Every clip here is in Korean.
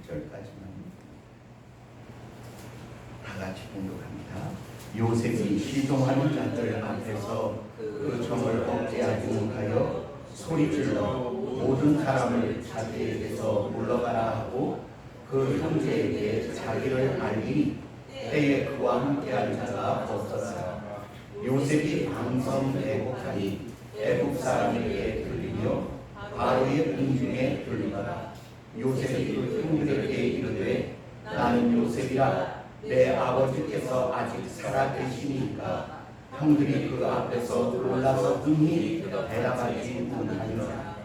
10절까지만 다 같이 공독합니다. 요셉이 시종하는 자들 앞에서 그 점을 억제하지 못하여 소리질러 모든 사람을 자기에게서 물러가라 하고 그 형제에게 자기를 알리니 때에 그와 함께한 자가 없었으나 요셉이 방성 애곡하니 애국 사람에게 들리며 바로의 궁중에 들리더라. 요셉이 그 형들에게 이르되 나는 요셉이라 내 아버지께서 아직 살아 계시니까 형들이 그 앞에서 놀라서 능히 대답하지 못하니라.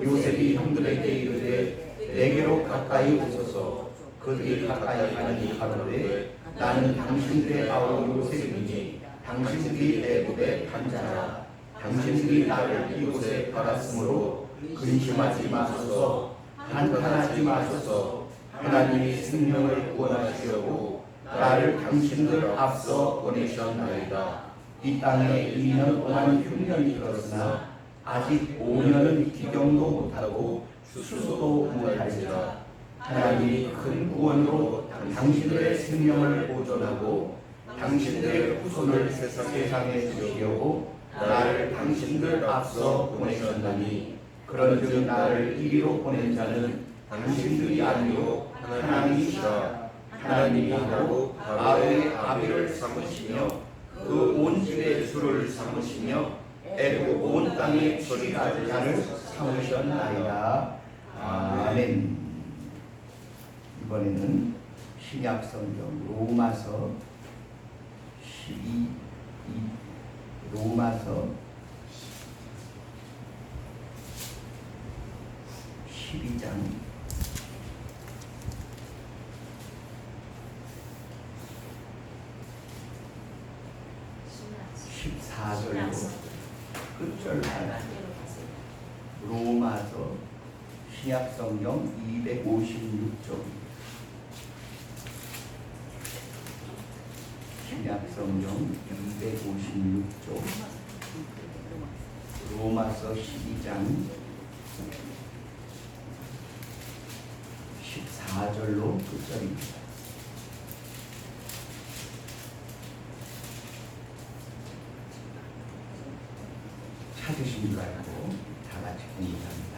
요셉이 형들에게 이르되 내게로 가까이 오소서. 그들이 가까이 가니 가로되 나는 당신들의 아우 요셉이니 당신들이 애굽에 간 자라. 당신들이 나를 이곳에 받았으므로 근심하지 마소서. 한탄하지 마소서. 하나님이 생명을 구원하시려고 나를 당신들 앞서 보내셨나이다. 이 땅에 2년 동안 흉년이 들었으나 아직 5년은 기경도 못하고 수소도 못할지라. 하나님이 큰 구원으로 당신들의 생명을 보존하고 당신들의 후손을 세상에 주시려고 나를 당신들 앞서 보내셨나니 그런즉 나를 이리로 보낸 자는 당신들이 아니요 하나님이시라. 하나님이 바로 바로의 아비를 삼으시며 그 온 집의 주를 삼으시며 애굽 온 땅의 지휘자를 삼으셨나이다. 아멘. 이번에는 신약성경 로마서 12장 14절로 끝절까지 로마서 신약성경 256쪽 신약성경 256쪽 로마서 12장 14절로 끝절입니다. 찾으신 줄 알고 다 같이 공부합니다.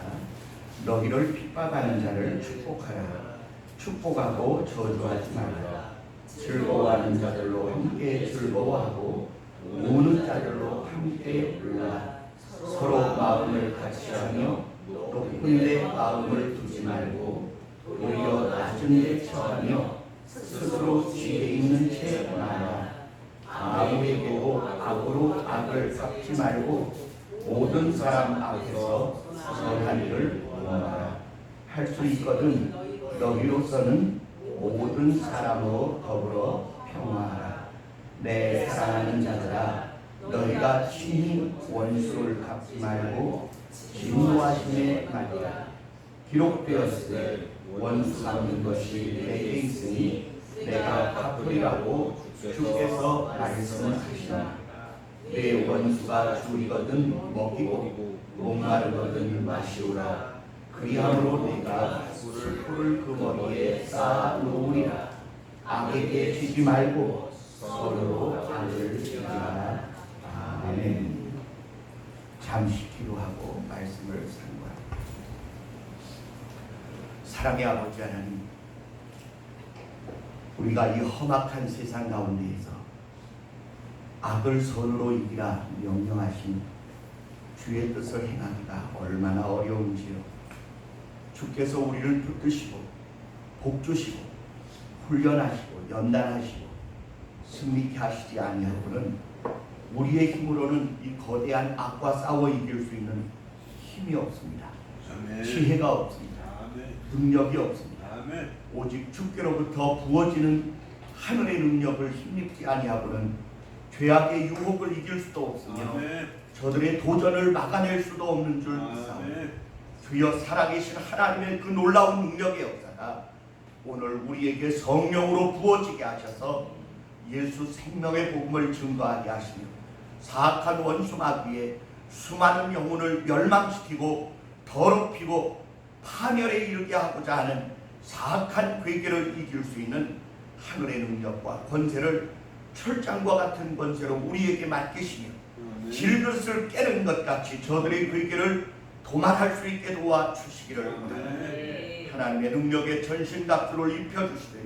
너희를 핍박하는 자를 축복하라. 축복하고 저주하지 말라. 즐거워하는 자들로 함께 즐거워하고 우는 자들로 함께 울라. 서로 마음을 같이하며 높은 데 마음을 두지 말고 오히려 낮은 데 처하며 스스로 지혜 있는 채 나라. 아무에게도 악으로 악을 갚지 말고 모든 사람 앞에서 선한 일을 원하라. 할 수 있거든 너희로서는 모든 사람으로 더불어 평화하라. 내 사랑하는 자들아, 너희가 친히 원수를 갚지 말고 진노하심에 말이라. 기록되었으되 원수 갚는 것이 내게 있으니 내가 갚으리라고 주께서 말씀하시나. 내 원수가 줄이거든 먹이고 목마르거든 마시우라. 그리함으로 내가 술포를 그 머리에 쌓아 놓으리라. 악에게 지지 말고 서로 악을 지지하라. 아멘. 잠시 기도하고 말씀을 상고합니다. 사랑의 아버지 하나님, 우리가 이 험악한 세상 가운데에서 악을 선으로 이기라 명령하신 주의 뜻을 행하기가 얼마나 어려운지요. 주께서 우리를 붙드시고 복주시고 훈련하시고 연단하시고 승리케 하시지 아니하고는 우리의 힘으로는 이 거대한 악과 싸워 이길 수 있는 힘이 없습니다. 아멘. 지혜가 없습니다. 아멘. 능력이 없습니다. 아멘. 오직 주께로부터 부어지는 하늘의 능력을 힘입지 아니하고는 죄악의 유혹을 이길 수도 없으며 아멘. 저들의 도전을 막아낼 수도 없는 줄 믿사오니 주여 살아계신 하나님의 그 놀라운 능력의 역사가 오늘 우리에게 성령으로 부어지게 하셔서 예수 생명의 복음을 증거하게 하시며 사악한 원수 마귀에 수많은 영혼을 멸망시키고 더럽히고 파멸에 이르게 하고자 하는 사악한 괴계를 이길 수 있는 하늘의 능력과 권세를 철장과 같은 권세로 우리에게 맡기시며 질그릇을 깨는 것 같이 저들의 괴계를 도말할 수 있게 도와주시기를 원합니다. 하나님의 능력의 전신갑주를 입혀주시되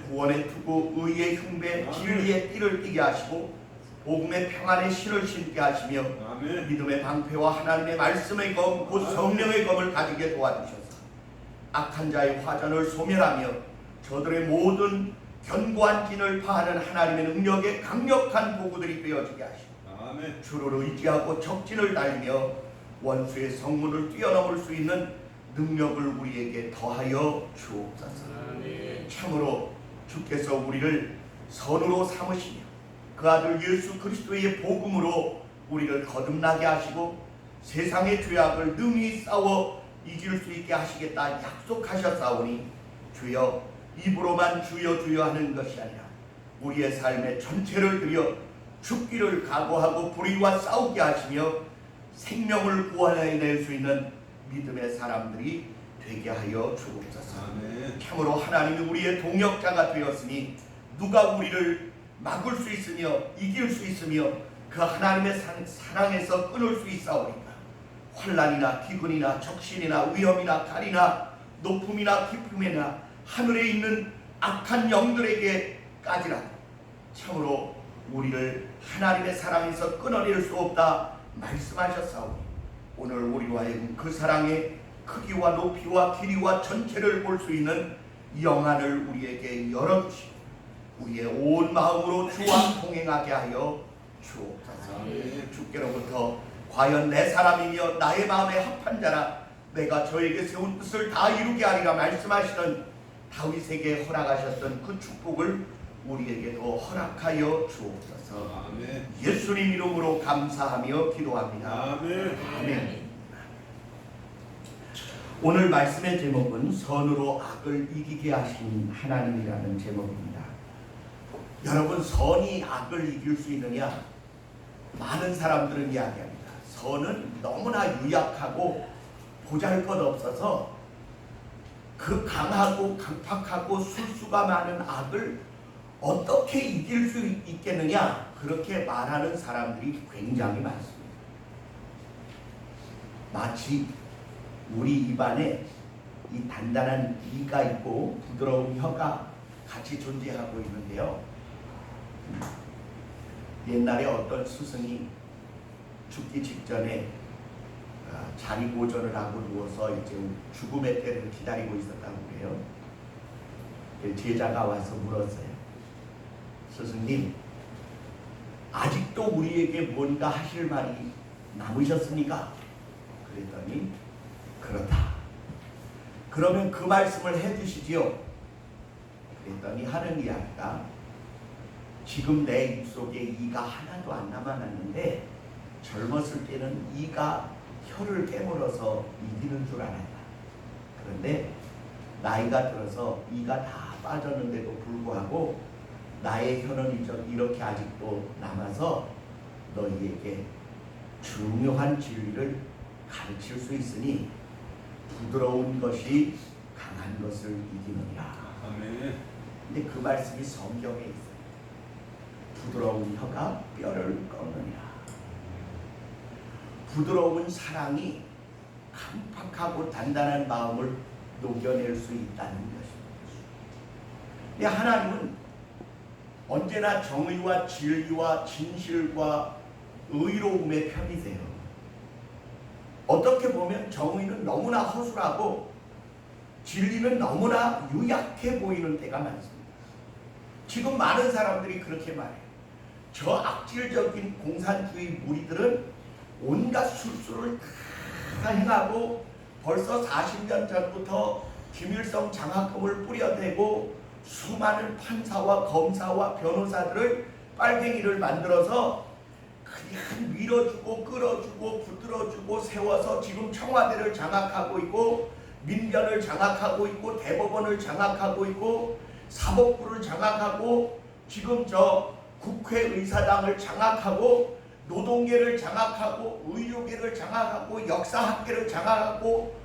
구원의 투구, 의의 흉배, 진리의 띠를 띠게 하시고 복음의 평안의 신을 신게 하시며 믿음의 방패와 하나님의 말씀의 검, 곧 성령의 검을 가지게 도와주셔서 악한 자의 화전을 소멸하며 저들의 모든 견고한 진을 파하는 하나님의 능력의 강력한 도구들이 되어지게 하시고 주를 의지하고 적진을 달리며 원수의 성문을 뛰어넘을 수 있는 능력을 우리에게 더하여 주옵소서. 참으로 주께서 우리를 선으로 삼으시며 그 아들 예수 그리스도의 복음으로 우리를 거듭나게 하시고 세상의 죄악을 능히 싸워 이길 수 있게 하시겠다 약속하셨사오니 주여 입으로만 주여 주여 하는 것이 아니라 우리의 삶의 전체를 들여 죽기를 각오하고 불의와 싸우게 하시며 생명을 구원해낼 수 있는 믿음의 사람들이 되게 하여 주옵소서. 참으로 하나님이 우리의 동역자가 되었으니 누가 우리를 막을 수 있으며 이길 수 있으며 그 하나님의 사랑에서 끊을 수 있사오니까 환난이나 기근이나 적신이나 위험이나 칼이나 높음이나 깊음이나 하늘에 있는 악한 영들에게까지라도 참으로 우리를 하나님의 사랑에서 끊어낼 수 없다 말씀하셨사오니 오늘 우리로 하여금 그 사랑의 크기와 높이와 길이와 전체를 볼 수 있는 영안을 우리에게 열어주시고 우리의 온 마음으로 주와 동행하게 하여 주옵소서. 주께로부터 과연 내 사람이며 나의 마음에 합한 자라 내가 저에게 세운 뜻을 다 이루게 하리라 말씀하시던 다윗에게 허락하셨던 그 축복을 우리에게도 허락하여 주옵소서. 예수님 이름으로 감사하며 기도합니다. 아멘. 오늘 말씀의 제목은 선으로 악을 이기게 하신 하나님이라는 제목입니다. 여러분, 선이 악을 이길 수 있느냐? 많은 사람들은 이야기합니다. 선은 너무나 유약하고 보잘것없어서 그 강하고 강팍하고 술수가 많은 악을 어떻게 이길 수 있겠느냐? 그렇게 말하는 사람들이 굉장히 많습니다. 마치 우리 입안에 이 단단한 이가 있고 부드러운 혀가 같이 존재하고 있는데요. 옛날에 어떤 스승이 죽기 직전에 자리 보존을 하고 누워서 이제 죽음의 때를 기다리고 있었다고 그래요. 제자가 와서 물었어요. 스승님, 아직도 우리에게 뭔가 하실 말이 남으셨습니까? 그랬더니 그렇다. 그러면 그 말씀을 해주시지요. 그랬더니 하는 이야기가 지금 내 입속에 이가 하나도 안 남아났는데 젊었을 때는 이가 혀를 깨물어서 이기는 줄 알았다. 그런데 나이가 들어서 이가 다 빠졌는데도 불구하고 나의 혀는 이렇게 아직도 남아서 너희에게 중요한 진리를 가르칠 수 있으니 부드러운 것이 강한 것을 이기느니라. 아멘. 근데 그 말씀이 성경에 있어요. 부드러운 혀가 뼈를 꺾느니라. 부드러운 사랑이 강팍하고 단단한 마음을 녹여낼 수 있다는 것입니다. 근데 하나님은 언제나 정의와 진리와 진실과 의로움의 편이세요. 어떻게 보면 정의는 너무나 허술하고 진리는 너무나 유약해 보이는 때가 많습니다. 지금 많은 사람들이 그렇게 말해요. 저 악질적인 공산주의 무리들은 온갖 술수를 다 행하고 벌써 40년 전부터 김일성 장학금을 뿌려대고 수많은 판사와 검사와 변호사들을 빨갱이를 만들어서 그냥 밀어주고 끌어주고 붙들어주고 세워서 지금 청와대를 장악하고 있고 민변을 장악하고 있고 대법원을 장악하고 있고 사법부를 장악하고 지금 저 국회의사당을 장악하고 노동계를 장악하고 의료계를 장악하고 역사학계를 장악하고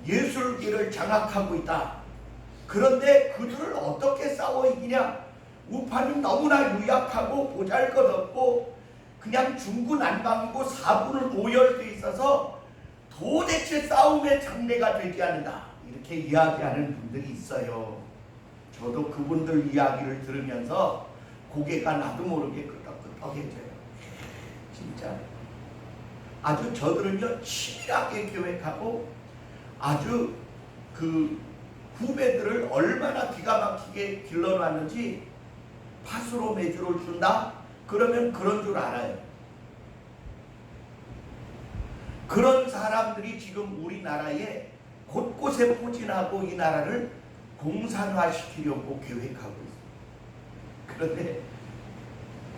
예술계를 장악하고 있다. 그런데 그들을 어떻게 싸워 이기냐? 우파는 너무나 유약하고 보잘것없고 그냥 중구난방이고 사분을 오열돼 있어서 도대체 싸움의 장래가 되지 않는다, 이렇게 이야기하는 분들이 있어요. 저도 그분들 이야기를 들으면서 고개가 나도 모르게 끄덕끄덕해져요. 진짜 아주 저들은요 치밀하게 계획하고 아주 그 후배들을 얼마나 기가 막히게 길러놨는지, 팥으로 매주를 준다? 그러면 그런 줄 알아요. 그런 사람들이 지금 우리나라에 곳곳에 포진하고 이 나라를 공산화시키려고 계획하고 있어요. 그런데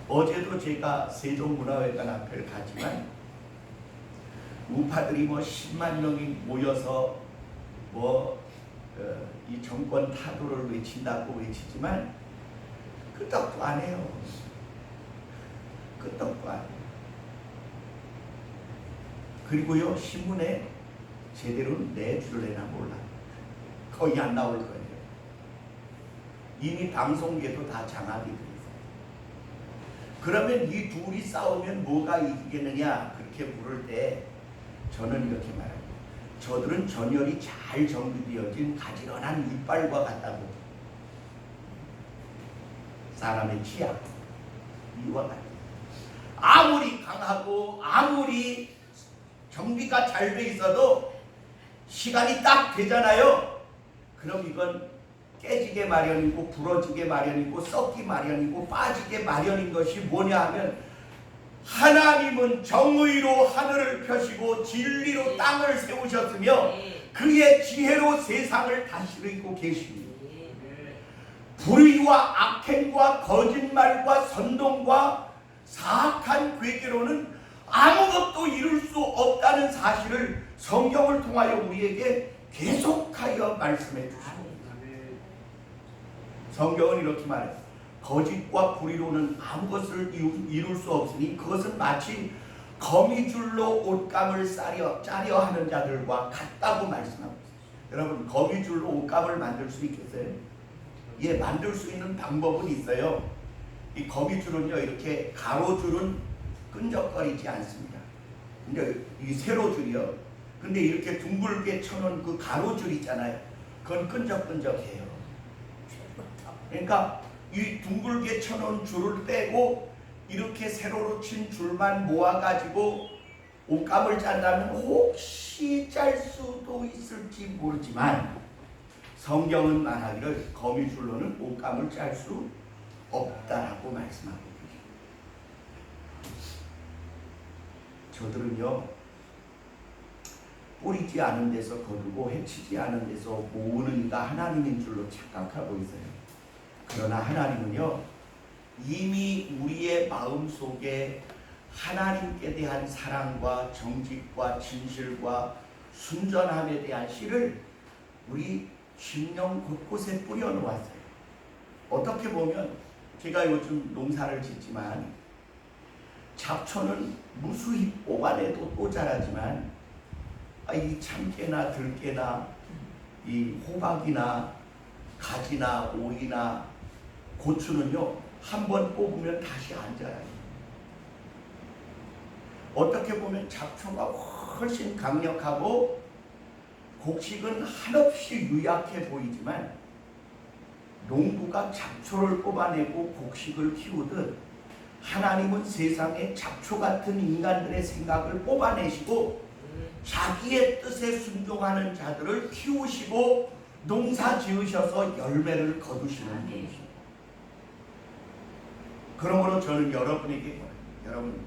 어제도 제가 세종문화회관 앞에 가지만 우파들이 뭐 10만 명이 모여서 이 정권 타도를 외친다고 외치지만 끄떡도 안 해요. 끄떡도 안 해요. 그리고요 신문에 제대로 내줄래나 몰라. 거의 안 나올 거예요. 이미 방송계도 다 장악이 돼 있어요. 그러면 이 둘이 싸우면 뭐가 이기겠느냐 그렇게 물을 때 저는 이렇게 말합니다. 저들은 전열이 잘 정비되어진 가지런한 이빨과 같다고. 사람의 취향 이와 같다. 아무리 강하고 아무리 정비가 잘 돼 있어도 시간이 딱 되잖아요. 그럼 이건 깨지게 마련이고 부러지게 마련이고 썩기 마련이고 빠지게 마련인 것이 뭐냐 하면, 하나님은 정의로 하늘을 펴시고 진리로 땅을 세우셨으며 그의 지혜로 세상을 다스리고 계십니다. 불의와 악행과 거짓말과 선동과 사악한 괴계로는 아무것도 이룰 수 없다는 사실을 성경을 통하여 우리에게 계속하여 말씀해 주십니다. 성경은 이렇게 말해요. 거짓과 불의로는 아무것을 이룰 수 없으니 그것은 마치 거미줄로 옷감을 짜려 하는 자들과 같다고 말씀하고 있어요. 여러분, 거미줄로 옷감을 만들 수 있겠어요? 예, 만들 수 있는 방법은 있어요. 이 거미줄은요, 이렇게 가로줄은 끈적거리지 않습니다. 근데 이 세로줄이요. 근데 이렇게 둥글게 쳐놓은 그 가로줄 있잖아요. 그건 끈적끈적해요. 그러니까 이 둥글게 쳐놓은 줄을 떼고 이렇게 세로로 친 줄만 모아가지고 옷감을 짠다면 혹시 짤 수도 있을지 모르지만 성경은 말하기를 거미줄로는 옷감을 짤 수 없다라고 말씀하고 계십니다. 저들은요 뿌리지 않은 데서 거두고 해치지 않은 데서 모으는 이가 하나님인 줄로 착각하고 있어요. 그러나 하나님은요 이미 우리의 마음속에 하나님께 대한 사랑과 정직과 진실과 순전함에 대한 씨를 우리 심령 곳곳에 뿌려놓았어요. 어떻게 보면 제가 요즘 농사를 짓지만 잡초는 무수히 뽑아내도 또 자라지만 이 참깨나 들깨나 이 호박이나 가지나 오이나 고추는요 한번 뽑으면 다시 안 자라요. 어떻게 보면 잡초가 훨씬 강력하고 곡식은 한없이 유약해 보이지만 농부가 잡초를 뽑아내고 곡식을 키우듯 하나님은 세상에 잡초 같은 인간들의 생각을 뽑아내시고 자기의 뜻에 순종하는 자들을 키우시고 농사 지으셔서 열매를 거두시는 분이십니다. 그러므로 저는 여러분에게 여러분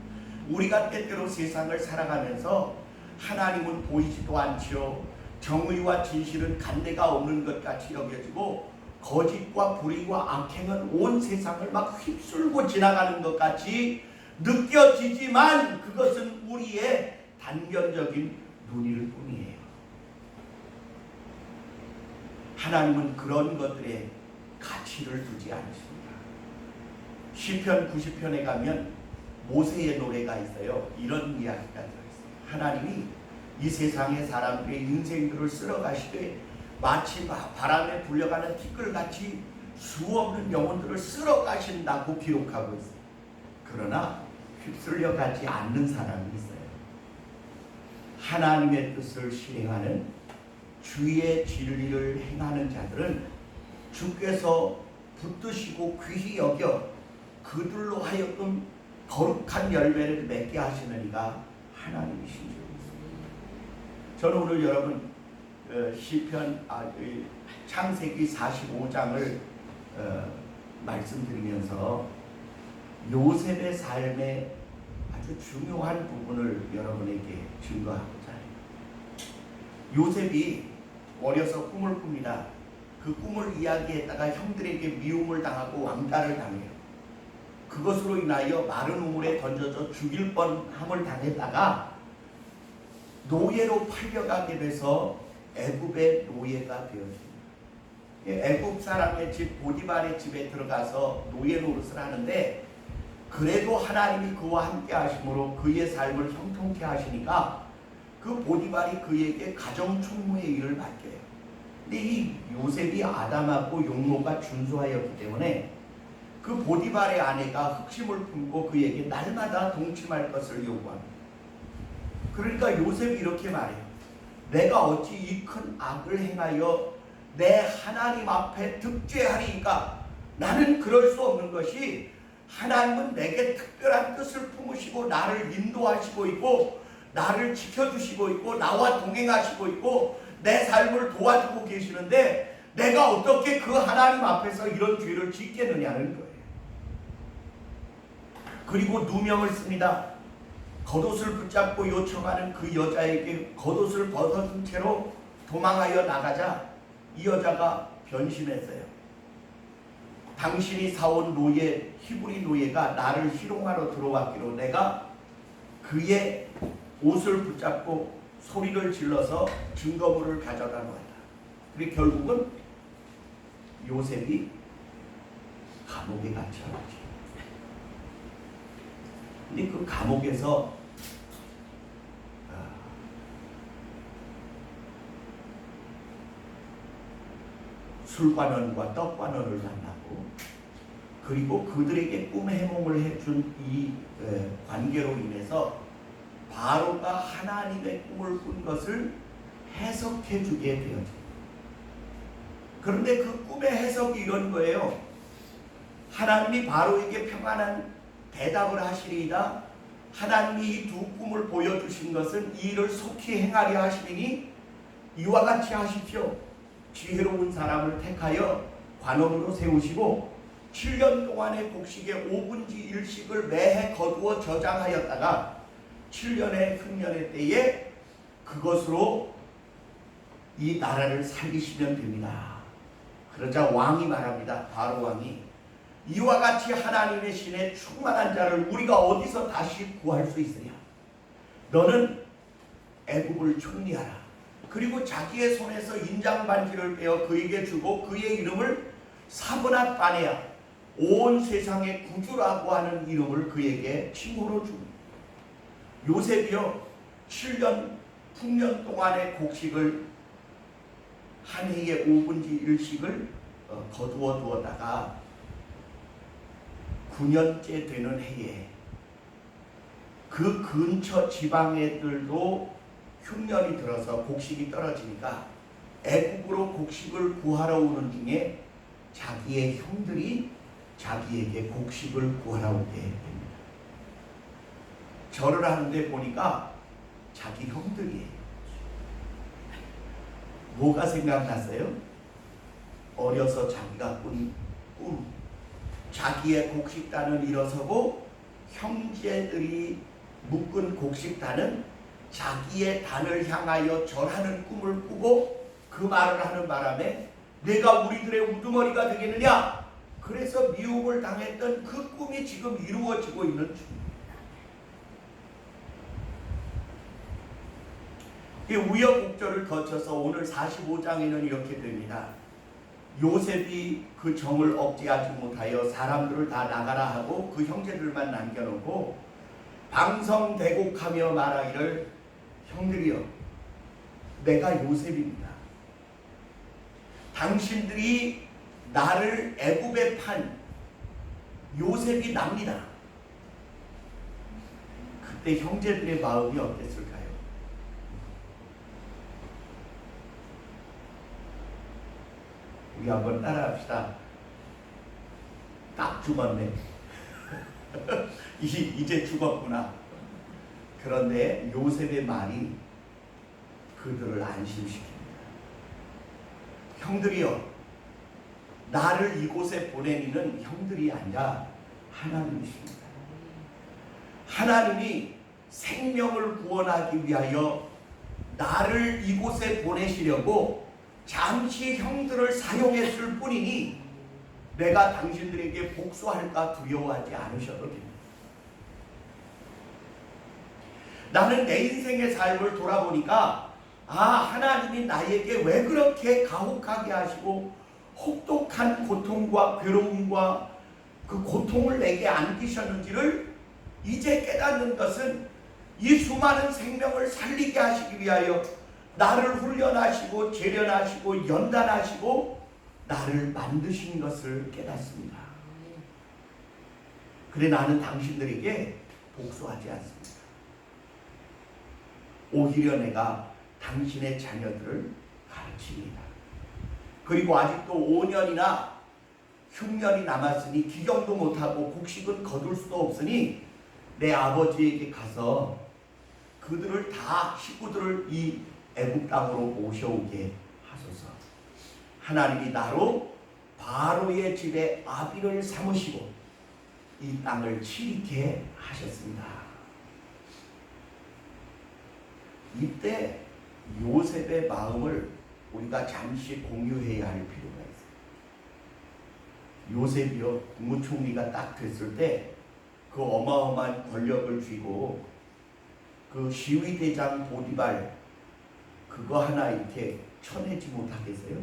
우리가 때때로 세상을 살아가면서 하나님은 보이지도 않지요. 정의와 진실은 간대가 없는 것 같이 여겨지고 거짓과 불의와 악행은 온 세상을 막 휩쓸고 지나가는 것 같이 느껴지지만 그것은 우리의 단견적인 눈일 뿐이에요. 하나님은 그런 것들에 가치를 두지 않습니다. 시편 90편에 가면 모세의 노래가 있어요. 이런 이야기가 들어있어요. 하나님이 이 세상의 사람들의 인생들을 쓸어가시되 마치 바람에 불려가는 티끌같이 수없는 영혼들을 쓸어가신다고 기록하고 있어요. 그러나 휩쓸려 가지 않는 사람이 있어요. 하나님의 뜻을 실행하는 주의 진리를 행하는 자들은 주께서 붙드시고 귀히 여겨 그들로 하여금 거룩한 열매를 맺게 하시는 이가 하나님이신 줄 믿습니다. 저는 오늘 여러분 시편 창세기 45장을 말씀드리면서 요셉의 삶의 아주 중요한 부분을 여러분에게 증거하고자 해요. 요셉이 어려서 꿈을 꿉니다. 그 꿈을 이야기했다가 형들에게 미움을 당하고 왕따를 당해요. 그것으로 인하여 마른 우물에 던져져 죽일 뻔함을 당했다가 노예로 팔려가게 돼서 애굽의 노예가 되었습니다. 애굽 사람의 집 보디발의 집에 들어가서 노예 노릇을 하는데 그래도 하나님이 그와 함께 하심으로 그의 삶을 형통케 하시니까 그 보디발이 그에게 가정 총무의 일을 맡겨요. 근데 이 요셉이 아담하고 용모가 준수하였기 때문에 그 보디발의 아내가 흑심을 품고 그에게 날마다 동침할 것을 요구합니다. 그러니까 요셉이 이렇게 말해요. 내가 어찌 이 큰 악을 행하여 내 하나님 앞에 득죄하리이까. 나는 그럴 수 없는 것이 하나님은 내게 특별한 뜻을 품으시고 나를 인도하시고 있고 나를 지켜주시고 있고 나와 동행하시고 있고 내 삶을 도와주고 계시는데 내가 어떻게 그 하나님 앞에서 이런 죄를 짓겠느냐는 거예요. 그리고 누명을 씁니다. 겉옷을 붙잡고 요청하는 그 여자에게 겉옷을 벗어준 채로 도망하여 나가자 이 여자가 변심했어요. 당신이 사온 노예, 히브리 노예가 나를 희롱하러 들어왔기로 내가 그의 옷을 붙잡고 소리를 질러서 증거물을 가져다 놓았다. 그리고 결국은 요셉이 감옥에 갇혀갔지. 근데 그 감옥에서 술관원과 떡관원을 만나고 그리고 그들에게 꿈 해몽을 해준 이 관계로 인해서 바로가 하나님의 꿈을 꾼 것을 해석해 주게 되어집니다. 그런데 그 꿈의 해석이 이런 거예요. 하나님이 바로에게 평안한 대답을 하시리이다. 하나님이 이 두 꿈을 보여주신 것은 이 일을 속히 행하려 하시니 이와 같이 하십시오. 지혜로운 사람을 택하여 관원으로 세우시고 7년 동안의 곡식의 5분지 1씩을 매해 거두어 저장하였다가 7년의 흉년의 때에 그것으로 이 나라를 살리시면 됩니다. 그러자 왕이 말합니다. 바로 왕이 이와 같이 하나님의 신에 충만한 자를 우리가 어디서 다시 구할 수 있으랴. 너는 애굽을 총리하라. 그리고 자기의 손에서 인장반지를 빼어 그에게 주고 그의 이름을 사브낫 바네아, 온 세상의 구주라고 하는 이름을 그에게 칭호로 줍니다. 요셉이요 7년 풍년 동안의 곡식을 한 해에 5분지 1씩을 거두어 두었다가 9년째 되는 해에 그 근처 지방애들도 흉년이 들어서 곡식이 떨어지니까 애굽으로 곡식을 구하러 오는 중에 자기의 형들이 자기에게 곡식을 구하러 오게 됩니다. 절을 하는데 보니까 자기 형들이에요. 뭐가 생각났어요? 어려서 자기가 꾼 꿈. 자기의 곡식단은 일어서고 형제들이 묶은 곡식단은 자기의 단을 향하여 절하는 꿈을 꾸고 그 말을 하는 바람에 내가 우리들의 우두머리가 되겠느냐? 그래서 미움을 당했던 그 꿈이 지금 이루어지고 있는 중입니다. 우여곡절을 거쳐서 오늘 45장에는 이렇게 됩니다. 요셉이 그 정을 억제하지 못하여 사람들을 다 나가라 하고 그 형제들만 남겨놓고 방성대곡하며 말하기를 형들이여 내가 요셉입니다. 당신들이 나를 애굽에 판 요셉이 납니다. 그때 형제들의 마음이 어땠을까요? 우리 한번 따라합시다. 딱 죽었네. 이제 죽었구나. 그런데 요셉의 말이 그들을 안심시킵니다. 형들이여, 나를 이곳에 보내니는 형들이 아니라 하나님이십니다. 하나님이 생명을 구원하기 위하여 나를 이곳에 보내시려고 잠시 형들을 사용했을 뿐이니 내가 당신들에게 복수할까 두려워하지 않으셔도 됩니다. 나는 내 인생의 삶을 돌아보니까 하나님이 나에게 왜 그렇게 가혹하게 하시고 혹독한 고통과 괴로움과 그 고통을 내게 안기셨는지를 이제 깨닫는 것은 이 수많은 생명을 살리게 하시기 위하여 나를 훈련하시고 재련하시고 연단하시고 나를 만드신 것을 깨닫습니다. 그래 나는 당신들에게 복수하지 않습니다. 오히려 내가 당신의 자녀들을 가르칩니다. 그리고 아직도 5년이나 흉년이 남았으니 기경도 못하고 곡식은 거둘 수도 없으니 내 아버지에게 가서 그들을 다 식구들을 이 애굽 땅으로 모셔오게 하소서. 하나님이 나로 바로의 집에 아비를 삼으시고 이 땅을 치리게 하셨습니다. 이때 요셉의 마음을 우리가 잠시 공유해야 할 필요가 있어요. 요셉이요, 국무총리가 딱 됐을 때 그 어마어마한 권력을 쥐고 그 시위대장 보디발 그거 하나 이렇게 쳐내지 못하겠어요?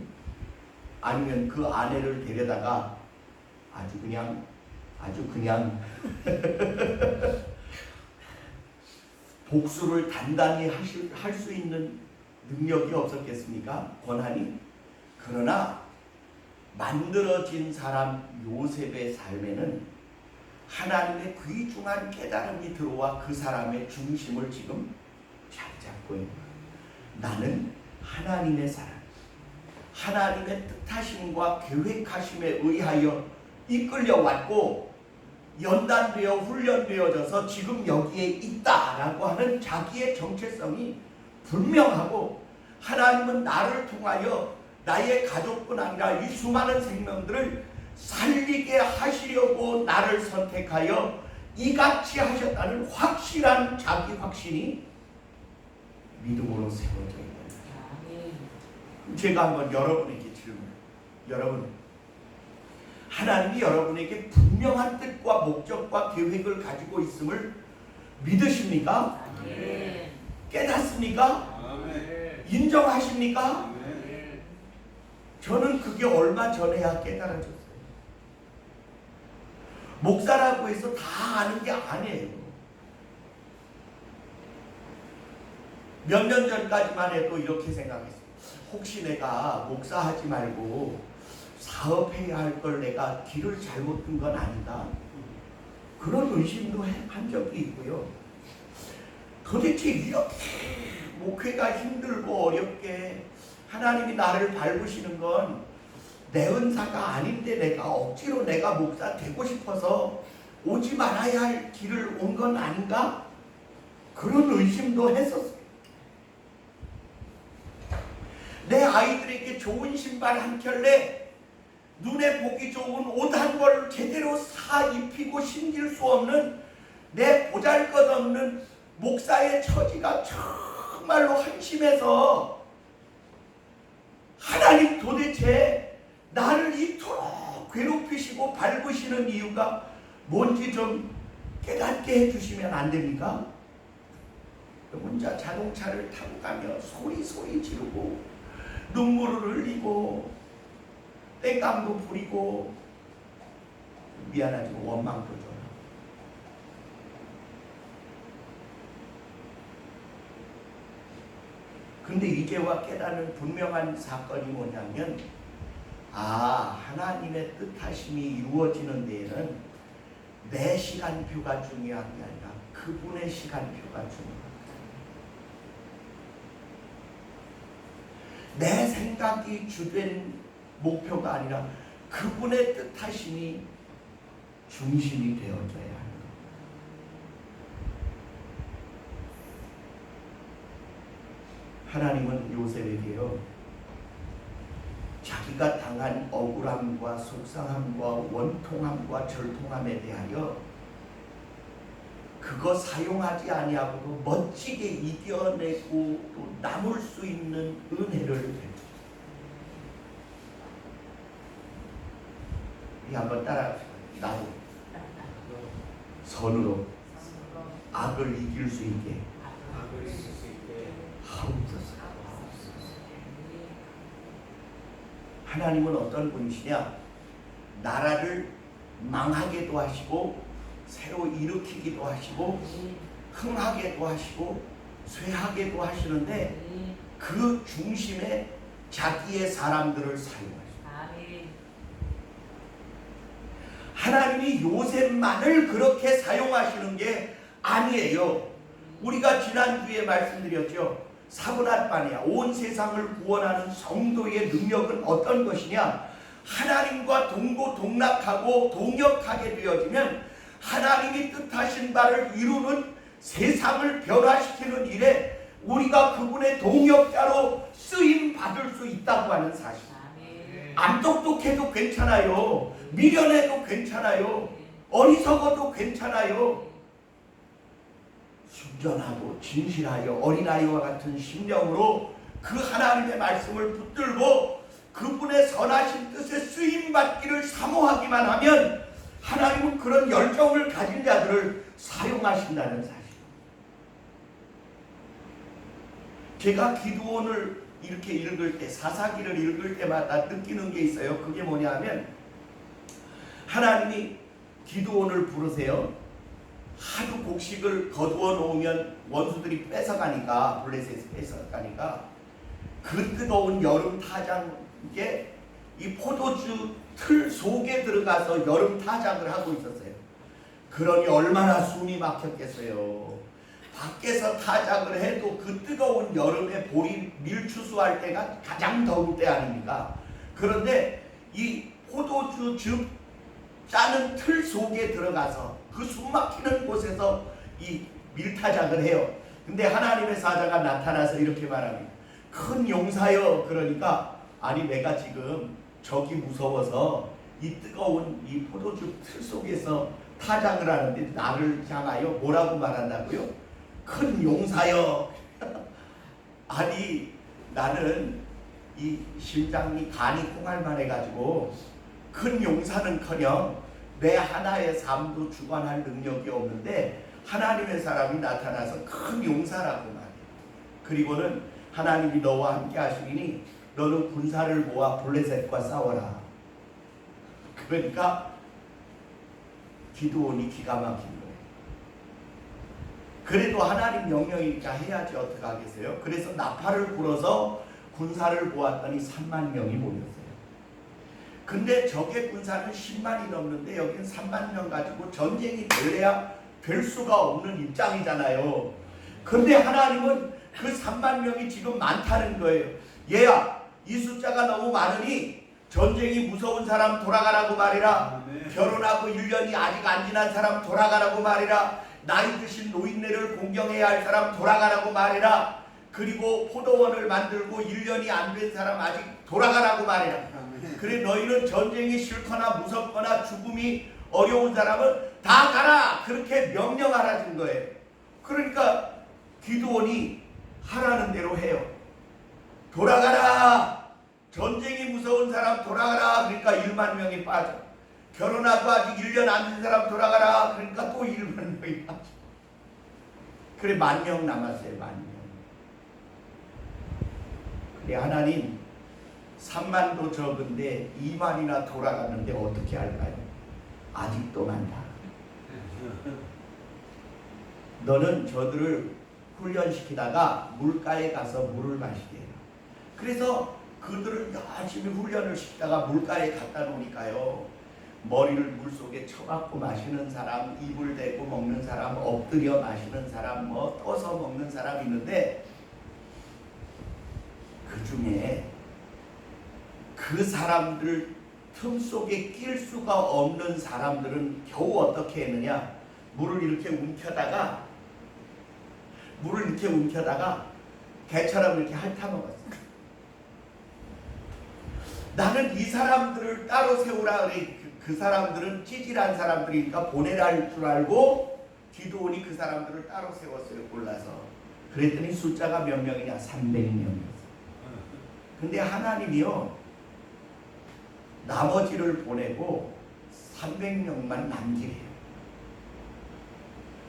아니면 그 아내를 데려다가 아주 그냥 복수를 단단히 할 수 있는 능력이 없었겠습니까? 권한이. 그러나 만들어진 사람 요셉의 삶에는 하나님의 귀중한 깨달음이 들어와 그 사람의 중심을 지금 잘 잡고 있는 거예요. 나는 하나님의 사람, 하나님의 뜻하심과 계획하심에 의하여 이끌려왔고 연단되어 훈련되어져서 지금 여기에 있다라고 하는 자기의 정체성이 분명하고, 하나님은 나를 통하여 나의 가족뿐 아니라 이 수많은 생명들을 살리게 하시려고 나를 선택하여 이같이 하셨다는 확실한 자기 확신이 믿음으로 세워져 있는 거예요. 제가 한번 여러분에게 질문해요. 여러분, 하나님이 여러분에게 분명한 뜻과 목적과 계획을 가지고 있음을 믿으십니까? 아멘. 깨닫습니까? 아멘. 인정하십니까? 아멘. 저는 그게 얼마 전에야 깨달아졌어요. 목사라고 해서 다 아는 게 아니에요. 몇 년 전까지만 해도 이렇게 생각했어요. 혹시 내가 목사하지 말고 사업해야 할 걸 내가 길을 잘못 든 건 아닌가? 그런 의심도 한 적이 있고요. 도대체 이렇게 목회가 힘들고 어렵게 하나님이 나를 밟으시는 건 내 은사가 아닌데 내가 억지로 내가 목사 되고 싶어서 오지 말아야 할 길을 온 건 아닌가? 그런 의심도 했었어요. 내 아이들에게 좋은 신발 한 켤레, 눈에 보기 좋은 옷 한 벌 제대로 사 입히고 신길 수 없는 내 보잘것없는 목사의 처지가 정말로 한심해서 하나님 도대체 나를 이토록 괴롭히시고 밟으시는 이유가 뭔지 좀 깨닫게 해주시면 안 됩니까? 혼자 자동차를 타고 가며 소리 지르고 눈물을 흘리고 땡깡도 부리고 미안하지만 원망도 줘요. 근데 이제와 깨닫는 분명한 사건이 뭐냐면 하나님의 뜻하심이 이루어지는 데에는 내 시간표가 중요한 게 아니라 그분의 시간표가 중요합니다. 내 생각이 주된 목표가 아니라 그분의 뜻하심이 중심이 되어져야 합니다. 하나님은 요셉에게요, 자기가 당한 억울함과 속상함과 원통함과 절통함에 대하여 그거 사용하지 아니하고도 멋지게 이겨내고 또 남을 수 있는 은혜를 베풀어요. 우리 한번 따라 나도 선으로 악을 이길 수 있게 하옵소서. 하나님은 어떤 분이시냐? 나라를 망하게도 하시고 새로 일으키기도 하시고 흥하게도 하시고 쇠하게도 하시는데 그 중심에 자기의 사람들을 사용하십니다. 하나님이 요셉만을 그렇게 사용하시는 게 아니에요. 우리가 지난주에 말씀드렸죠. 사브낫바냐, 온 세상을 구원하는 성도의 능력은 어떤 것이냐? 하나님과 동고동락하고 동역하게 되어지면 하나님이 뜻하신 바를 이루는 세상을 변화시키는 일에 우리가 그분의 동역자로 쓰임 받을 수 있다고 하는 사실. 안 똑똑해도 괜찮아요. 미련해도 괜찮아요. 어리석어도 괜찮아요. 순전하고 진실하여 어린아이와 같은 심령으로 그 하나님의 말씀을 붙들고 그분의 선하신 뜻에 쓰임받기를 사모하기만 하면 하나님은 그런 열정을 가진 자들을 사용하신다는 사실. 제가 기드온을 이렇게 읽을 때, 사사기를 읽을 때마다 느끼는 게 있어요. 그게 뭐냐 하면 하나님이 기드온을 부르세요. 하도 곡식을 거두어 놓으면 원수들이 뺏어가니까, 블레셋에서 뺏어가니까 그 뜨거운 여름 타작에 이 포도주 틀 속에 들어가서 여름 타작을 하고 있었어요. 그러니 얼마나 숨이 막혔겠어요. 밖에서 타작을 해도 그 뜨거운 여름에 볼이 밀추수할 때가 가장 더울 때 아닙니까? 그런데 이 포도주 짜는 틀 속에 들어가서 그 숨 막히는 곳에서 이 밀타작을 해요. 근데 하나님의 사자가 나타나서 이렇게 말합니다. 큰 용사여. 그러니까 아니 내가 지금 적이 무서워서 이 뜨거운 이 포도주 틀 속에서 타작을 하는데 나를 향하여 뭐라고 말한다고요? 큰 용사여. 아니 나는 이 심장이 간이 콩알만 해가지고 큰 용사는커녕 내 하나의 삶도 주관할 능력이 없는데 하나님의 사람이 나타나서 큰 용사라고 말해요. 그리고는 하나님이 너와 함께 하시니 너는 군사를 모아 블레셋과 싸워라. 그러니까 기드온이 기가 막힌 거예요. 그래도 하나님 명령이니까 해야지 어떻게 하겠어요? 그래서 나팔을 불어서 군사를 모았더니 3만 명이 모였어요. 근데 적의 군사는 10만이 넘는데 여기는 3만 명 가지고 전쟁이 될래야 될 수가 없는 입장이잖아요. 근데 하나님은 그 3만 명이 지금 많다는 거예요. 얘야, 이 숫자가 너무 많으니 전쟁이 무서운 사람 돌아가라고 말해라. 결혼하고 1년이 아직 안 지난 사람 돌아가라고 말해라. 나이 드신 노인네를 공경해야 할 사람 돌아가라고 말해라. 그리고 포도원을 만들고 1년이 안 된 사람 아직 돌아가라고 말해라. 그래 너희는 전쟁이 싫거나 무섭거나 죽음이 어려운 사람은 다 가라. 그렇게 명령하라는 거예요. 그러니까 기드온이 하라는 대로 해요. 돌아가라. 전쟁이 무서운 사람 돌아가라. 그러니까 1만 명이 빠져. 결혼하고 아직 1년 안 된 사람 돌아가라. 그러니까 또 1만 명이 빠져. 그래 10,000명 남았어요. 10,000명. 그래 하나님 3만도 적은데 2만이나 돌아가는데 어떻게 할까요? 아직도 많다. 너는 저들을 훈련시키다가 물가에 가서 물을 마시게 해라. 그래서 그들을 열심히 훈련을 시키다가 물가에 갖다 놓으니까요, 머리를 물속에 쳐박고 마시는 사람, 입을 대고 먹는 사람, 엎드려 마시는 사람, 뭐 떠서 먹는 사람이 있는데, 그 중에 그 사람들 틈 속에 낄 수가 없는 사람들은 겨우 어떻게 했느냐, 물을 이렇게 움켜다가 개처럼 이렇게 핥아먹었어. 나는 이 사람들을 따로 세우라 그래. 그 사람들은 찌질한 사람들이니까 보내라 할 줄 알고 기드온이 그 사람들을 따로 세웠어요. 골라서. 그랬더니 숫자가 몇 명이냐? 300명이었어. 근데 하나님이요, 나머지를 보내고 300명만 남기래요.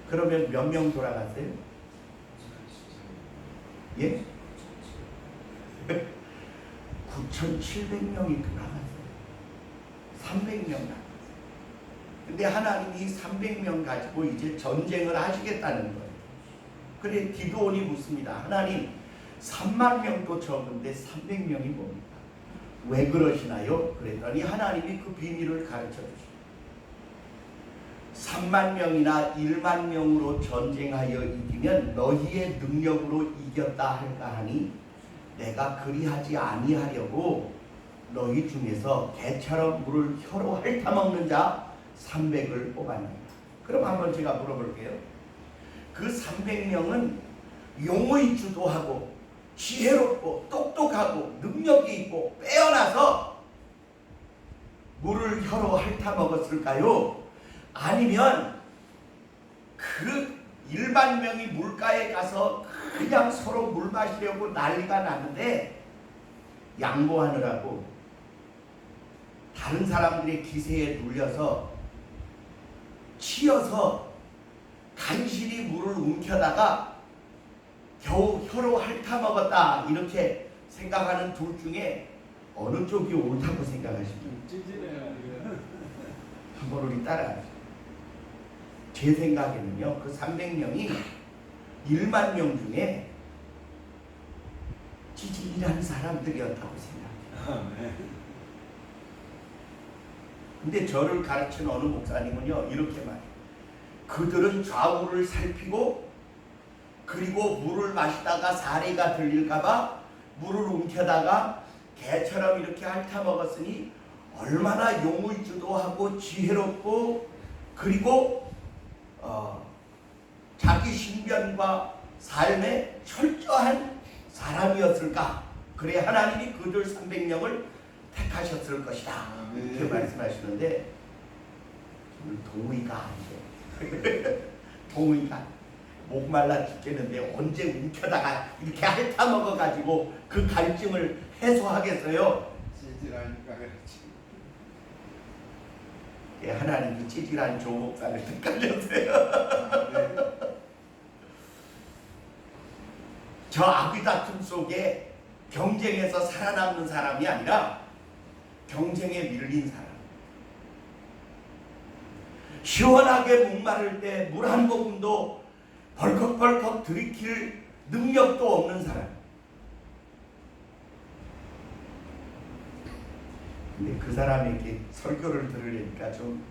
그러면 몇 명 돌아갔어요? 예? 9,700명이 돌아갔어요. 300명 남았어요. 근데 하나님이 300명 가지고 이제 전쟁을 하시겠다는 거예요. 그래 기드온이 묻습니다. 하나님, 3만 명도 적은데 300명이 뭡니까? 왜 그러시나요? 그랬더니 하나님이 그 비밀을 가르쳐 주십니다. 3만 명이나 1만 명으로 전쟁하여 이기면 너희의 능력으로 이겼다 할까 하니 내가 그리하지 아니하려고 너희 중에서 개처럼 물을 혀로 핥아먹는 자 300을 뽑았느니라. 그럼 한번 제가 물어볼게요. 그 300명은 용의 주도하고 지혜롭고 똑똑하고 능력이 있고 빼어나서 물을 혀로 핥아먹었을까요? 아니면 그 일반 명이 물가에 가서 그냥 서로 물 마시려고 난리가 났는데 양보하느라고 다른 사람들의 기세에 눌려서 치여서 간신히 물을 움켜다가 겨우 혀로 핥아먹었다 이렇게 생각하는 둘 중에 어느 쪽이 옳다고 생각하십니까? 한번 우리 따라하시죠. 제 생각에는요, 그 300명이 1만 명 중에 찌질한 사람들이었다고 생각해요. 근데 저를 가르친 어느 목사님은요, 이렇게 말해요. 그들은 좌우를 살피고 그리고 물을 마시다가 사례가 들릴까봐 물을 움켜다가 개처럼 이렇게 핥아먹었으니 얼마나 용의주도하고 지혜롭고 그리고 자기 신변과 삶에 철저한 사람이었을까. 그래 하나님이 그들 300명을 택하셨을 것이다. 이렇게 말씀하시는데 저는 동의가 안 돼. 동의가 목 말라 죽겠는데 언제 움켜다가 이렇게 핥아먹어가지고 그 갈증을 해소하겠어요? 찌질하니까 그렇지. 하나님이 찌질한 조 목사를 택하셨어요. 저 아비다툼 속에 경쟁에서 살아남는 사람이 아니라 경쟁에 밀린 사람. 시원하게 목마를 때 물 한 모금도 벌컥벌컥 들이킬 능력도 없는 사람. 근데 그 사람에게 설교를 들으려니까 좀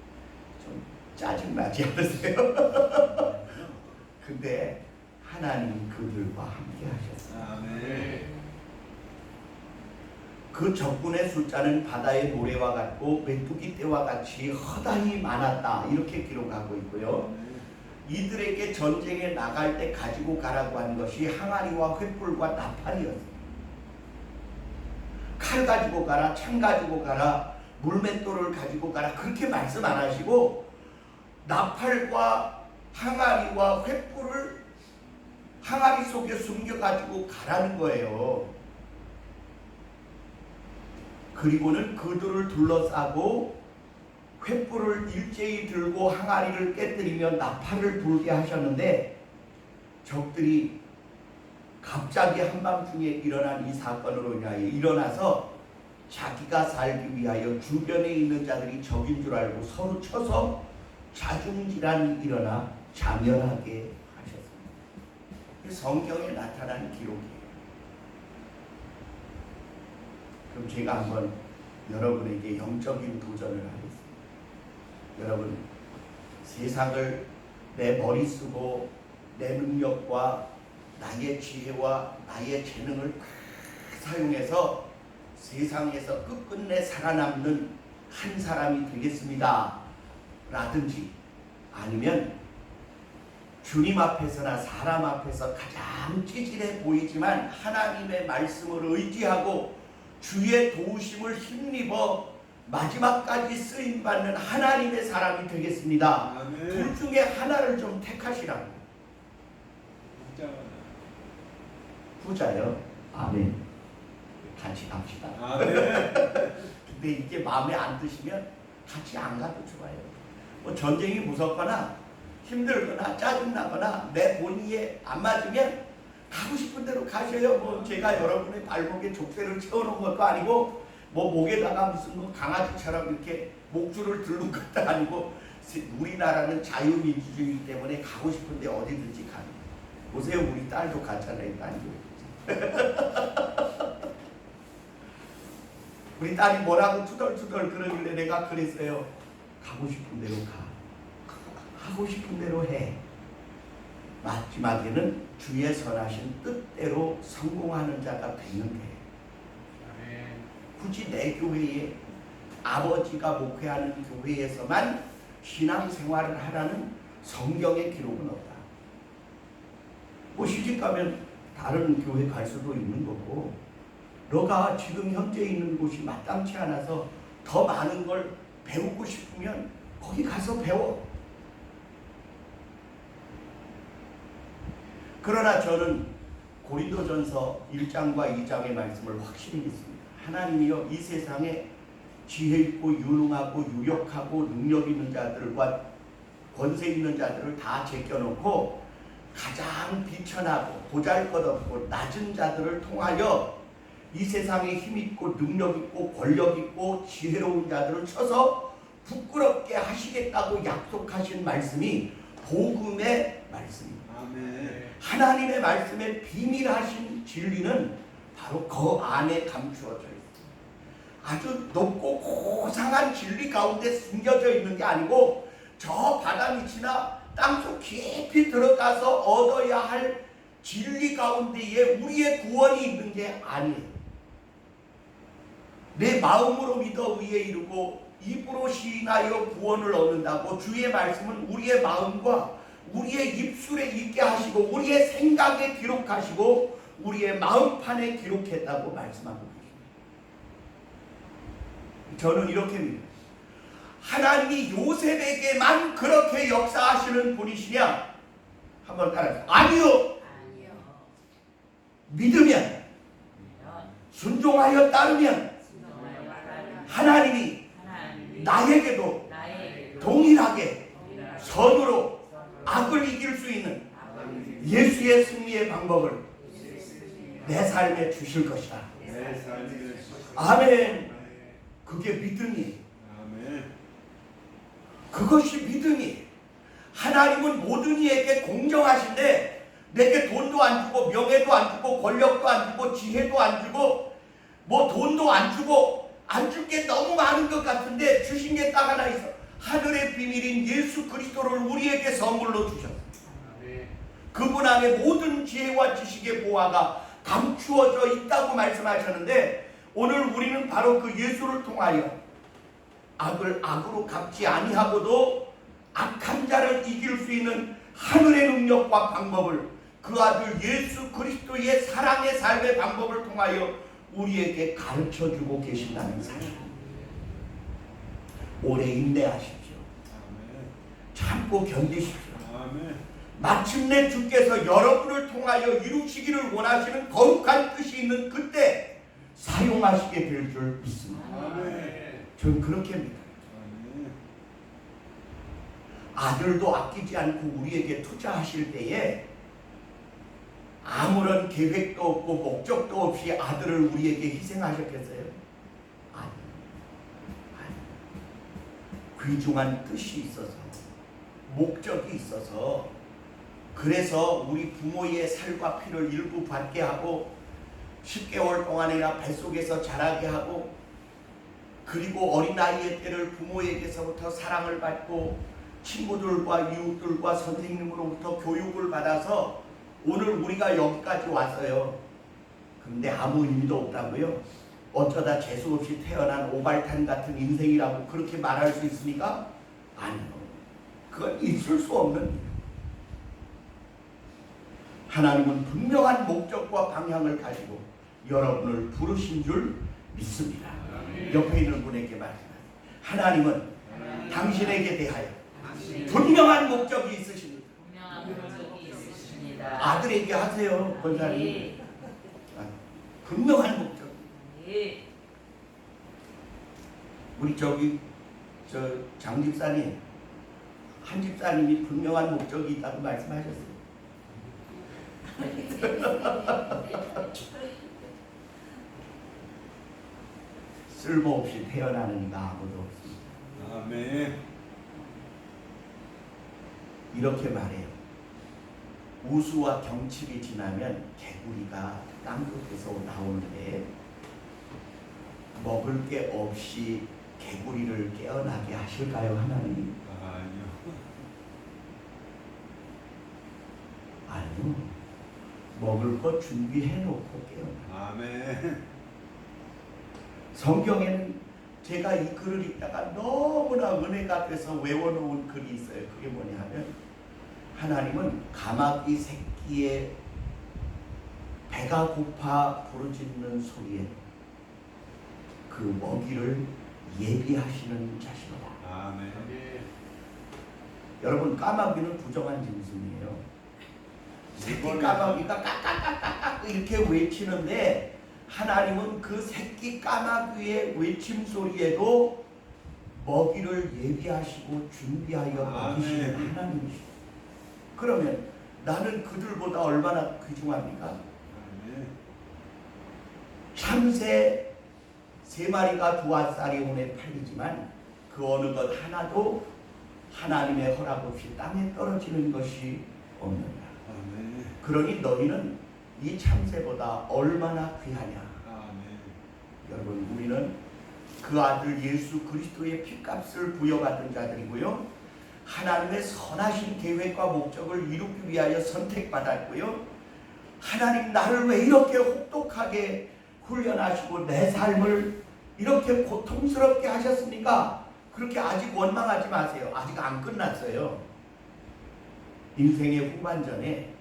짜증나지 않으세요? 근데 하나님 그들과 함께 하셨어요. 그 적군의 숫자는 바다의 모래와 같고 메뚜기 떼와 같이 허다히 많았다. 이렇게 기록하고 있고요. 이들에게 전쟁에 나갈 때 가지고 가라고 한 것이 항아리와 횃불과 나팔이었어요. 칼 가지고 가라, 창 가지고 가라, 물맷돌을 가지고 가라 그렇게 말씀 안 하시고 나팔과 항아리와 횃불을 항아리 속에 숨겨가지고 가라는 거예요. 그리고는 그들을 둘러싸고 횃불을 일제히 들고 항아리를 깨뜨리며 나팔을 불게 하셨는데 적들이 갑자기 한밤중에 일어난 이 사건으로 인하여 일어나서 자기가 살기 위하여 주변에 있는 자들이 적인 줄 알고 서로 쳐서 자중질환이 일어나 자멸하게 하셨습니다. 성경에 나타난 기록이에요. 그럼 제가 한번 여러분에게 영적인 도전을 하겠습니다. 여러분, 세상을 내 머리 쓰고 내 능력과 나의 지혜와 나의 재능을 다 사용해서 세상에서 끝끝내 살아남는 한 사람이 되겠습니다 라든지, 아니면 주님 앞에서나 사람 앞에서 가장 찌질해 보이지만 하나님의 말씀을 의지하고 주의 도우심을 힘입어 마지막까지 쓰임받는 하나님의 사람이 되겠습니다. 아멘. 둘 중에 하나를 좀 택하시라고. 부자요? 아멘. 같이 갑시다. 아멘. 근데 이게 마음에 안 드시면 같이 안 가도 좋아요. 뭐 전쟁이 무섭거나 힘들거나 짜증나거나 내 본의에 안 맞으면 가고 싶은 대로 가셔요. 뭐 제가 여러분의 발목에 족쇄를 채워놓은 것도 아니고 뭐 목에다가 무슨 뭐 강아지처럼 이렇게 목줄을 들는 것도 아니고, 우리나라는 자유민주주의이기 때문에 가고 싶은데 어디든지 가는. 보세요, 우리 딸도 갔잖아요. 우리 딸이 뭐라고 투덜투덜 그러길래 내가 그랬어요. 가고 싶은 대로 가. 하고 싶은 대로 해. 마지막에는 주의 선하신 뜻대로 성공하는 자가 되는 거예요. 굳이 내 교회에, 아버지가 목회하는 교회에서만 신앙생활을 하라는 성경의 기록은 없다. 뭐 시집가면 다른 교회 갈 수도 있는 거고, 너가 지금 현재 있는 곳이 마땅치 않아서 더 많은 걸 배우고 싶으면 거기 가서 배워. 그러나 저는 고린도전서 1장과 2장의 말씀을 확실히 믿습니다. 하나님이여 이 세상에 지혜 있고 유능하고 유력하고 능력 있는 자들과 권세 있는 자들을 다 제껴놓고 가장 비천하고 보잘것없고 낮은 자들을 통하여 이 세상에 힘 있고 능력 있고 권력 있고 지혜로운 자들을 쳐서 부끄럽게 하시겠다고 약속하신 말씀이 복음의 말씀입니다. 아멘. 하나님의 말씀에 비밀하신 진리는 바로 그 안에 감추어져 있습니다. 아주 높고 고상한 진리 가운데 숨겨져 있는 게 아니고 저 바다 밑이나 땅속 깊이 들어가서 얻어야 할 진리 가운데에 우리의 구원이 있는 게 아니에요. 내 마음으로 믿어 의에 이르고 입으로 시인하여 구원을 얻는다고 주의 말씀은 우리의 마음과 우리의 입술에 있게 하시고 우리의 생각에 기록하시고 우리의 마음판에 기록했다고 말씀하고 계십니다. 저는 이렇게 믿어요. 하나님이 요셉에게만 그렇게 역사하시는 분이시냐? 한번 따라해주세요. 아니요. 믿으면, 순종하여 따르면 하나님이 나에게도 동일하게 선으로 악을 이길 수 있는 예수의 승리의 방법을 내 삶에 주실 것이다. 아멘. 그게 믿음이에요. 그것이 믿음이에요. 하나님은 모든 이에게 공정하신데 내게 돈도 안 주고 명예도 안 주고 권력도 안 주고 지혜도 안 주고 뭐 돈도 안 주고 안 줄 게 너무 많은 것 같은데 주신 게 딱 하나 있어. 하늘의 비밀인 예수 그리스도를 우리에게 선물로 주셨어요. 그분 안에 모든 지혜와 지식의 보화가 감추어져 있다고 말씀하셨는데 오늘 우리는 바로 그 예수를 통하여 악을 악으로 갚지 아니하고도 악한 자를 이길 수 있는 하늘의 능력과 방법을 그 아들 예수 그리스도의 사랑의 삶의 방법을 통하여 우리에게 가르쳐주고 계신다는 사실입니다. 오래 인내하십시오. 참고 견디십시오. 마침내 주께서 여러분을 통하여 이루시기를 원하시는 거룩한 뜻이 있는 그때 사용하시게 될 줄 믿습니다. 저는 그렇게 믿어요. 아들도 아끼지 않고 우리에게 투자하실 때에 아무런 계획도 없고 목적도 없이 아들을 우리에게 희생하셨겠어요? 아니요. 귀중한 뜻이 있어서 목적이 있어서 그래서 우리 부모의 살과 피를 일부 받게 하고 10개월 동안이나 뱃속에서 자라게 하고, 그리고 어린아이의 때를 부모에게서부터 사랑을 받고 친구들과 이웃들과 선생님으로부터 교육을 받아서 오늘 우리가 여기까지 왔어요. 근데 아무 의미도 없다고요? 어쩌다 재수없이 태어난 오발탄 같은 인생이라고 그렇게 말할 수 있습니까? 아니요. 그건 있을 수 없는 일. 하나님은 분명한 목적과 방향을 가지고 여러분을 부르신 줄 믿습니다. 옆에 있는 분에게 말씀하세요. 하나님은 당신에게 대하여 분명한 목적이 있으십니다. 아들에게 하세요, 권사님. 분명한 목적. 우리 저 장집사님, 한 집사님이 분명한 목적이 있다고 말씀하셨어요. 쓸모없이 태어나는 이가 아무도 없습니다. 아멘. 이렇게 말해요. 우수와 경칩이 지나면 개구리가 땅 끝에서 나오는데 먹을 게 없이 개구리를 깨어나게 하실까요, 하나님? 아니요. 아니요. 먹을 거 준비해 놓고 깨어나. 아멘. 성경에는 제가 이 글을 읽다가 너무나 은혜가 돼서 외워놓은 글이 있어요. 그게 뭐냐 하면, 하나님은 까마귀 새끼의 배가 고파 부르짖는 소리에 그 먹이를 예비하시는 자시로다. 아멘. 여러분, 까마귀는 부정한 짐승이에요. 새끼 까마귀가 까까까까까 이렇게 외치는데, 하나님은 그 새끼 까마귀의 외침 소리에도 먹이를 예비하시고 준비하여 먹이시는 하나님이시죠. 그러면 나는 그들보다 얼마나 귀중합니까? 참새 3마리가 2앗살이 오에 팔리지만 그 어느 것 하나도 하나님의 허락 없이 땅에 떨어지는 것이 없느니라. 그러니 너희는 이 참새보다 얼마나 귀하냐. 여러분, 우리는 그 아들 예수 그리스도의 피값을 부여받은 자들이고요, 하나님의 선하신 계획과 목적을 이루기 위하여 선택받았고요, 하나님 나를 왜 이렇게 혹독하게 훈련하시고 내 삶을 이렇게 고통스럽게 하셨습니까? 그렇게 아직 원망하지 마세요. 아직 안 끝났어요. 인생의 후반전에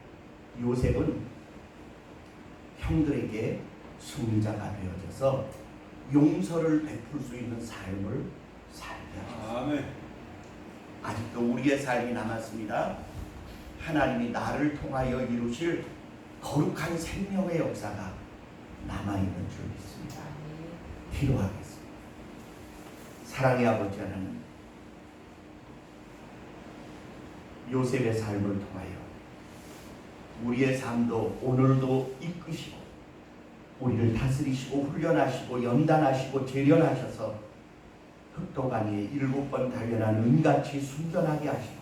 요셉은 형들에게 승리자가 되어져서 용서를 베풀 수 있는 삶을 살게 하셨습니다. 아멘. 아직도 우리의 삶이 남았습니다. 하나님이 나를 통하여 이루실 거룩한 생명의 역사가 남아있는 줄 믿습니다. 기도하겠습니다. 사랑의 아버지 하나님, 요셉의 삶을 통하여 우리의 삶도 오늘도 이끄시고 우리를 다스리시고 훈련하시고 연단하시고 재련하셔서 흑도가니에 7번 단련한 은같이 순전하게 하시고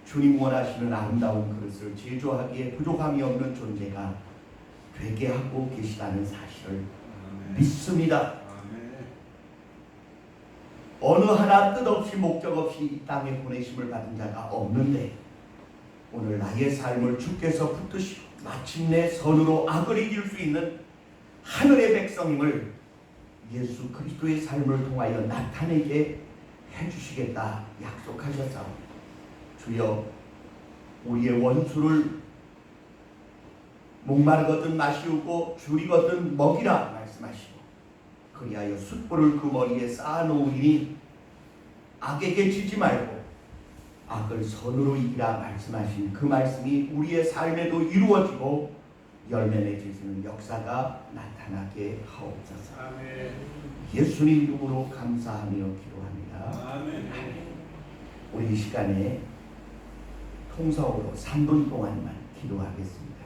주님 원하시는 아름다운 그릇을 제조하기에 부족함이 없는 존재가 되게 하고 계시다는 사실을 믿습니다. 어느 하나 뜻없이 목적 없이 이 땅에 보내심을 받은 자가 없는데 오늘 나의 삶을 주께서 붙드시고 마침내 선으로 악을 이길 수 있는 하늘의 백성임을 예수 그리스도의 삶을 통하여 나타내게 해주시겠다 약속하셨사오. 주여, 우리의 원수를 목마르거든 마시우고 줄이거든 먹이라 말씀하시고 그리하여 숯불을 그 머리에 쌓아놓으니 악에게 지지 말고 악을 선으로 이기라 말씀하신 그 말씀이 우리의 삶에도 이루어지고 열매 맺으시는 역사가 나타나게 하옵소서. 아멘. 예수님 이름으로 감사하며 기도합니다. 아멘. 우리 이 시간에 통성으로 3분 동안만 기도하겠습니다.